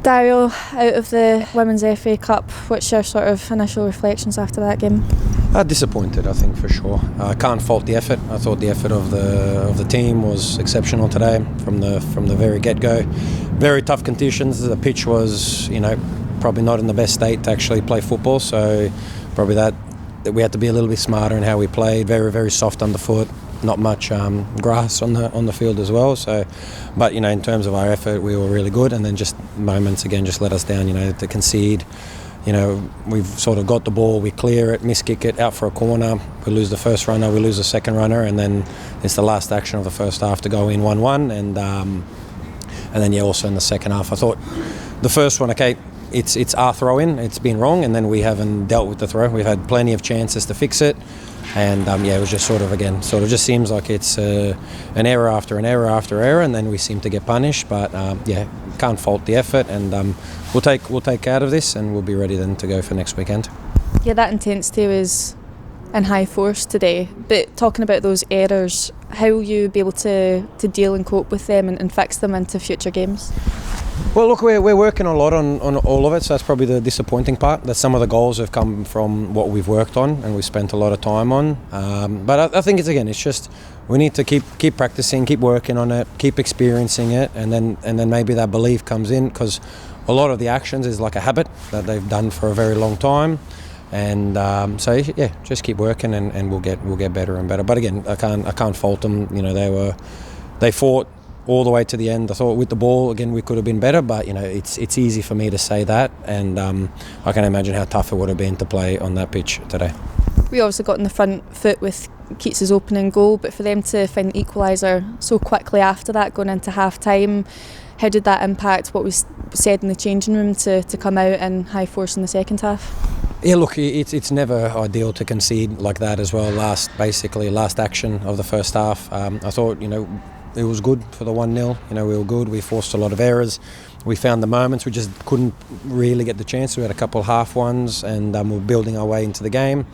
Dario, out of the Women's FA Cup, what's your sort of initial reflections after that game? Disappointed, I think, for sure. I can't fault the effort. I thought the effort of the team was exceptional today from the very get-go. Very tough conditions. The pitch was, probably not in the best state to actually play football. So probably that we had to be a little bit smarter in how we played. Very, very soft underfoot. Not much grass on the field as well. So, but in terms of our effort, we were really good. And then just moments again just let us down. To concede. We've sort of got the ball, we clear it, miskick it, out for a corner, we lose the first runner, we lose the second runner, and then it's the last action of the first half to go in 1-1, and then also in the second half. I thought the first one, okay, it's our throw-in, it's been wrong, and then we haven't dealt with the throw. We've had plenty of chances to fix it, and it was just sort of just seems like it's an error after an error after error, and then we seem to get punished, but can't fault the effort, and we'll take out of this, and we'll be ready then to go for next weekend. Yeah, that intensity was in high force today, but talking about those errors, how will you be able to deal and cope with them and fix them into future games? Well, look, we're working a lot on all of it, so that's probably the disappointing part, that some of the goals have come from what we've worked on and we spent a lot of time on. But I think it's just we need to keep practicing, keep working on it, keep experiencing it, and then maybe that belief comes in, because a lot of the actions is like a habit that they've done for a very long time. And just keep working, and we'll get better and better. But again, I can't fault them. They fought all the way to the end. I thought with the ball, again, we could have been better, but it's easy for me to say that, and I can imagine how tough it would have been to play on that pitch today. We obviously got in the front foot with Keats' opening goal, but for them to find the equaliser so quickly after that, going into half-time, how did that impact what was said in the changing room to come out in high force in the second half? Yeah, look, it's never ideal to concede like that as well. Last action of the first half. I thought, it was good for the 1-0. We were good. We forced a lot of errors. We found the moments. We just couldn't really get the chance. We had a couple of half ones, and we were building our way into the game.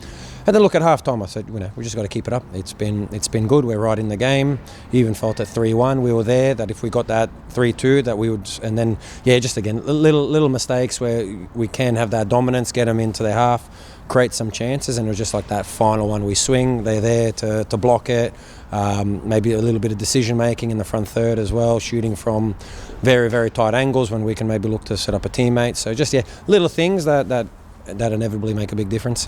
And then look, at half time I said, we just got to keep it up. It's been good. We're right in the game. You even felt at 3-1 we were there, that if we got that 3-2 that we would, and then just again little mistakes where we can have that dominance, get them into their half, create some chances, and it was just like that final one we swing, they're there to block it. Maybe a little bit of decision making in the front third as well, shooting from very, very tight angles when we can maybe look to set up a teammate. So just little things that inevitably make a big difference.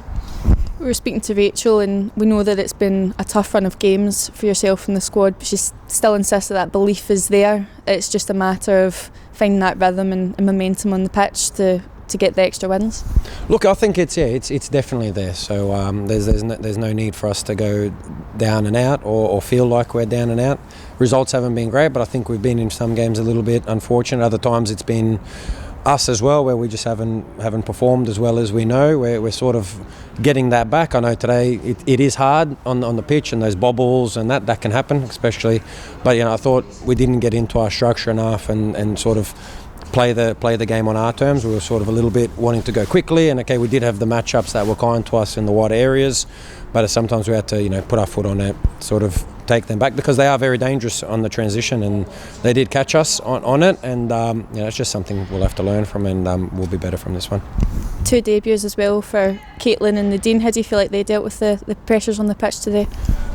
We were speaking to Rachel, and we know that it's been a tough run of games for yourself and the squad, but she still insists that belief is there. It's just a matter of finding that rhythm and momentum on the pitch to get the extra wins. Look, I think it's definitely there. So there's no need for us to go down and out or feel like we're down and out. Results haven't been great, but I think we've been in some games a little bit unfortunate. Other times it's been us as well, where we just haven't performed as well as we know. We're sort of getting that back. I know today it is hard on the pitch, and those bobbles and that can happen, especially. But I thought we didn't get into our structure enough and sort of play the game on our terms. We were sort of a little bit wanting to go quickly, and okay, we did have the matchups that were kind to us in the wide areas, but sometimes we had to put our foot on it, sort of take them back, because they are very dangerous on the transition, and they did catch us on it, and it's just something we'll have to learn from, and we'll be better from this one. 2 debuts as well for Caitlin and Nadine. How do you feel like they dealt with the pressures on the pitch today?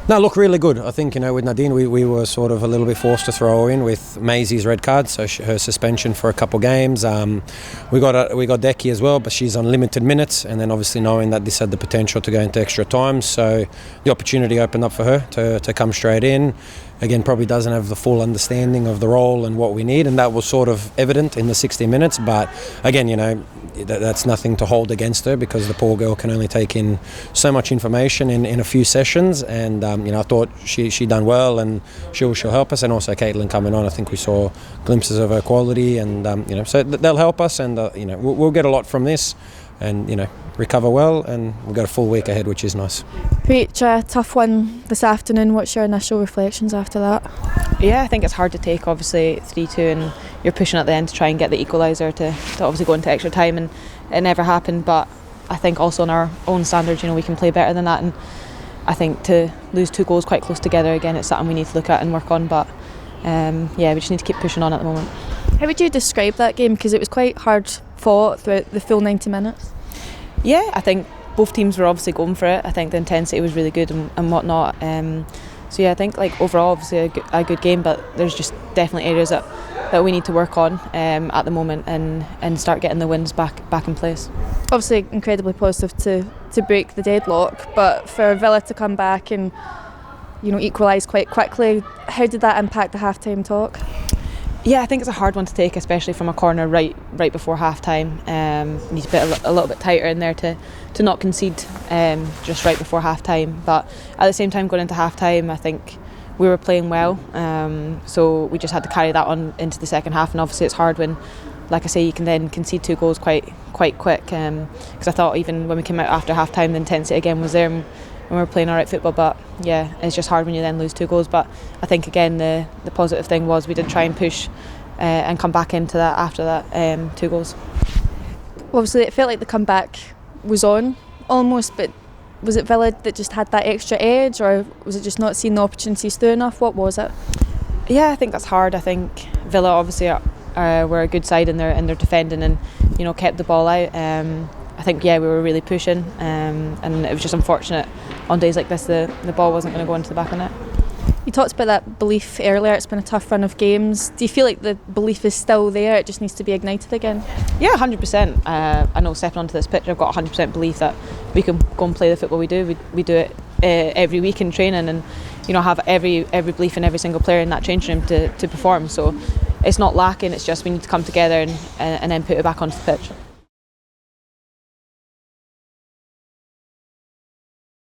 No, look, really good. I think, with Nadine, we were sort of a little bit forced to throw her in with Maisie's red card, so her suspension for a couple of games. We got Decky as well, but she's on limited minutes, and then obviously knowing that this had the potential to go into extra time, so the opportunity opened up for her to come straight in. Again, probably doesn't have the full understanding of the role and what we need, and that was sort of evident in the 60 minutes. But again, that's nothing to hold against her, because the poor girl can only take in so much information in a few sessions. And I thought she done well, and she'll help us. And also Caitlin coming on, I think we saw glimpses of her quality, and so they'll help us, and we'll get a lot from this, and recover well, and we've got a full week ahead, which is nice. Rachel, tough one this afternoon. What's your initial reflections after that? Yeah, I think it's hard to take, obviously 3-2, and you're pushing at the end to try and get the equaliser to obviously go into extra time, and it never happened. But I think also on our own standards, we can play better than that, and I think to lose 2 goals quite close together again, it's something we need to look at and work on. But we just need to keep pushing on at the moment. How would you describe that game? Because it was quite hard fought throughout the full 90 minutes. Yeah, I think both teams were obviously going for it. I think the intensity was really good and whatnot. So yeah, I think like overall obviously a good game, but there's just definitely areas that we need to work on at the moment and start getting the wins back in place. Obviously incredibly positive to break the deadlock, but for Villa to come back and equalise quite quickly, how did that impact the half-time talk? Yeah, I think it's a hard one to take, especially from a corner right before half-time. You need to be a little bit tighter in there to not concede just right before half-time. But at the same time, going into half-time, I think we were playing well. So we just had to carry that on into the second half. And obviously it's hard when, like I say, you can then concede 2 goals quite quick. Because I thought even when we came out after half-time, the intensity again was there. And we were playing alright football, but yeah, it's just hard when you then lose 2 goals. But I think again the positive thing was we did try and push and come back into that after that 2 goals. Obviously it felt like the comeback was on almost, but was it Villa that just had that extra edge, or was it just not seeing the opportunities through enough? What was it? Yeah, I think that's hard. I think Villa obviously were a good side in their defending and kept the ball out. I think we were really pushing, and it was just unfortunate on days like this the ball wasn't going to go into the back of net. You talked about that belief earlier. It's been a tough run of games. Do you feel like the belief is still there? It just needs to be ignited again? Yeah, 100%. I know stepping onto this pitch, I've got 100% belief that we can go and play the football we do. We do it every week in training, and have every belief in every single player in that changing room to perform. So it's not lacking. It's just we need to come together and then put it back onto the pitch.